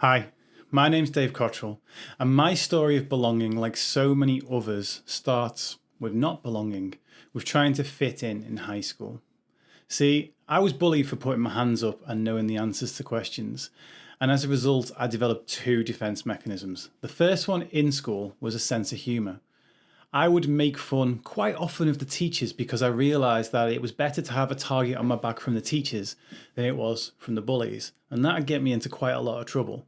Hi, my name's Dave Cottrell, and my story of belonging, like so many others, starts with not belonging, with trying to fit in high school. See, I was bullied for putting my hands up and knowing the answers to questions, and as a result, I developed two defense mechanisms. The first one in school was a sense of humor. I would make fun quite often of the teachers because I realised that it was better to have a target on my back from the teachers than it was from the bullies, and that would get me into quite a lot of trouble.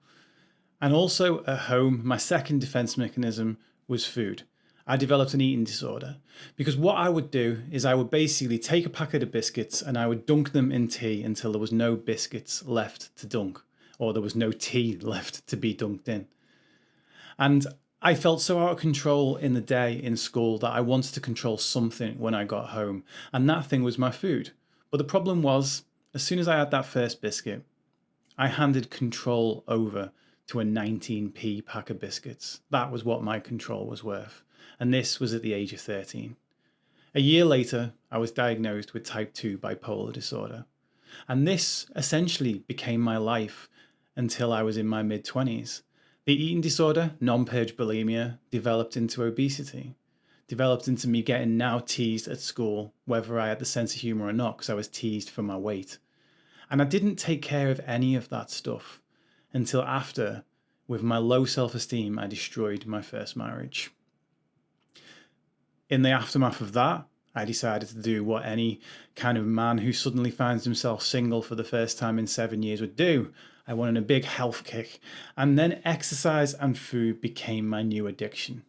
And also at home, my second defense mechanism was food. I developed an eating disorder because what I would do is I would basically take a packet of biscuits and I would dunk them in tea until there was no biscuits left to dunk, or there was no tea left to be dunked in. And I felt so out of control in the day in school that I wanted to control something when I got home, and that thing was my food. But the problem was, as soon as I had that first biscuit, I handed control over to a 19p pack of biscuits. That was what my control was worth. And this was at the age of 13. A year later, I was diagnosed with type 2 bipolar disorder. And this essentially became my life until I was in my mid-20s. The eating disorder, non-purge bulimia, developed into obesity. Developed into me getting now teased at school, whether I had the sense of humour or not, because I was teased for my weight. And I didn't take care of any of that stuff until after, with my low self-esteem, I destroyed my first marriage. In the aftermath of that, I decided to do what any kind of man who suddenly finds himself single for the first time in 7 years would do. I wanted a big health kick, and then exercise and food became my new addiction.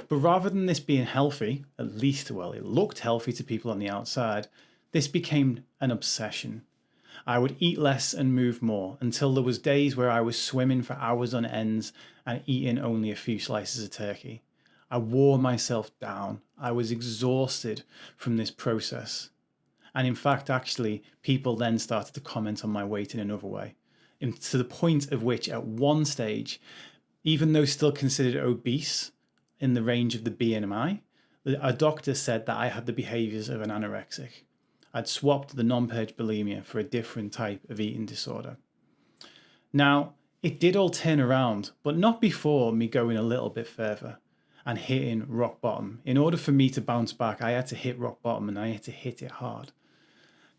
But rather than this being healthy, at least, well, it looked healthy to people on the outside, this became an obsession. I would eat less and move more until there was days where I was swimming for hours on ends and eating only a few slices of turkey. I wore myself down. I was exhausted from this process. And in fact, actually, people then started to comment on my weight in another way. And to the point of which at one stage, even though still considered obese in the range of the BMI, a doctor said that I had the behaviours of an anorexic. I'd swapped the non-purge bulimia for a different type of eating disorder. Now, it did all turn around, but not before me going a little bit further and hitting rock bottom. In order for me to bounce back, I had to hit rock bottom and I had to hit it hard.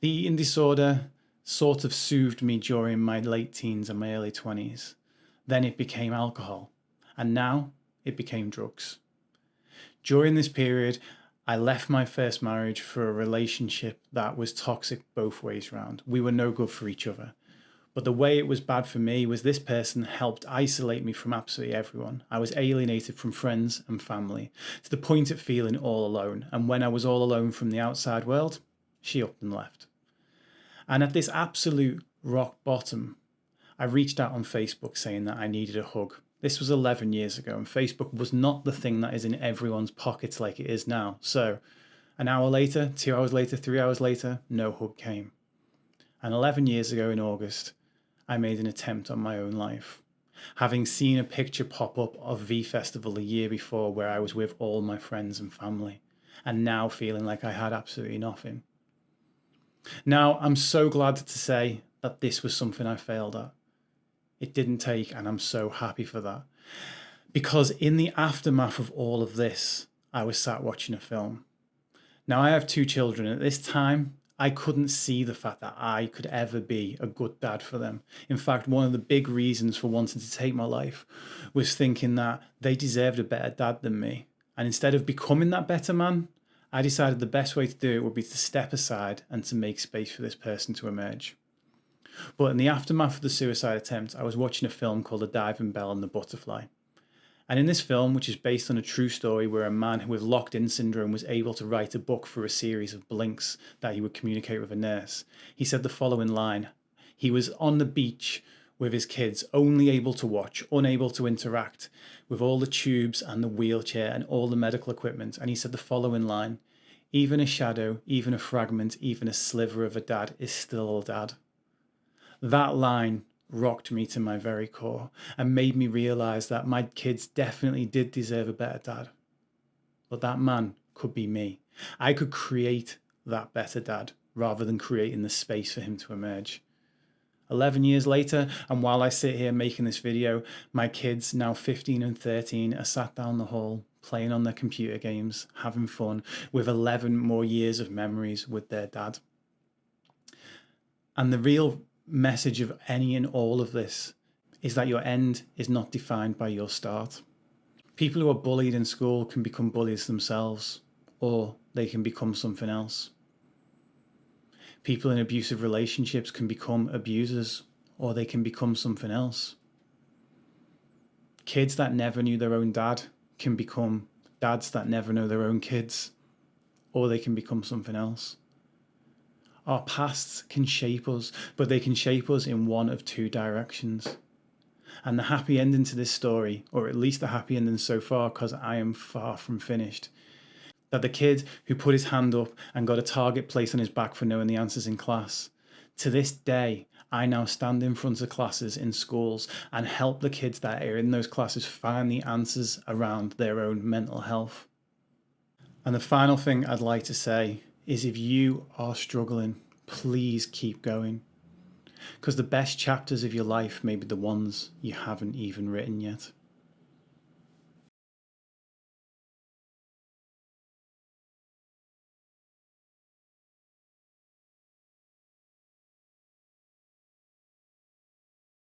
The eating disorder sort of soothed me during my late teens and my early 20s. Then it became alcohol, and now it became drugs. During this period, I left my first marriage for a relationship that was toxic both ways round. We were no good for each other. But the way it was bad for me was this person helped isolate me from absolutely everyone. I was alienated from friends and family to the point of feeling all alone. And when I was all alone from the outside world, she up and left. And at this absolute rock bottom, I reached out on Facebook saying that I needed a hug. This was 11 years ago, and Facebook was not the thing that is in everyone's pockets like it is now. So an hour later, 2 hours later, 3 hours later, no hug came. And 11 years ago in August, I made an attempt on my own life. Having seen a picture pop up of V Festival a year before where I was with all my friends and family, and now feeling like I had absolutely nothing. Now, I'm so glad to say that this was something I failed at. It didn't take, and I'm so happy for that. Because in the aftermath of all of this, I was sat watching a film. Now, I have two children. At this time, I couldn't see the fact that I could ever be a good dad for them. In fact, one of the big reasons for wanting to take my life was thinking that they deserved a better dad than me. And instead of becoming that better man, I decided the best way to do it would be to step aside and to make space for this person to emerge. But in the aftermath of the suicide attempt, I was watching a film called The Diving Bell and the Butterfly. And in this film, which is based on a true story where a man with locked-in syndrome was able to write a book for a series of blinks that he would communicate with a nurse, he said the following line. He was on the beach with his kids, only able to watch, unable to interact with all the tubes and the wheelchair and all the medical equipment. And he said the following line, even a shadow, even a fragment, even a sliver of a dad is still a dad. That line rocked me to my very core and made me realize that my kids definitely did deserve a better dad. But that man could be me. I could create that better dad rather than creating the space for him to emerge. 11 years later, and while I sit here making this video, my kids, now 15 and 13, are sat down the hall, playing on their computer games, having fun, with 11 more years of memories with their dad. And the real message of any and all of this is that your end is not defined by your start. People who are bullied in school can become bullies themselves, or they can become something else. People in abusive relationships can become abusers, or they can become something else. Kids that never knew their own dad can become dads that never know their own kids, or they can become something else. Our pasts can shape us, but they can shape us in one of two directions. And the happy ending to this story, or at least the happy ending so far, because I am far from finished, that the kid who put his hand up and got a target placed on his back for knowing the answers in class, to this day, I now stand in front of classes in schools and help the kids that are in those classes find the answers around their own mental health. And the final thing I'd like to say is, if you are struggling, please keep going. Because the best chapters of your life may be the ones you haven't even written yet.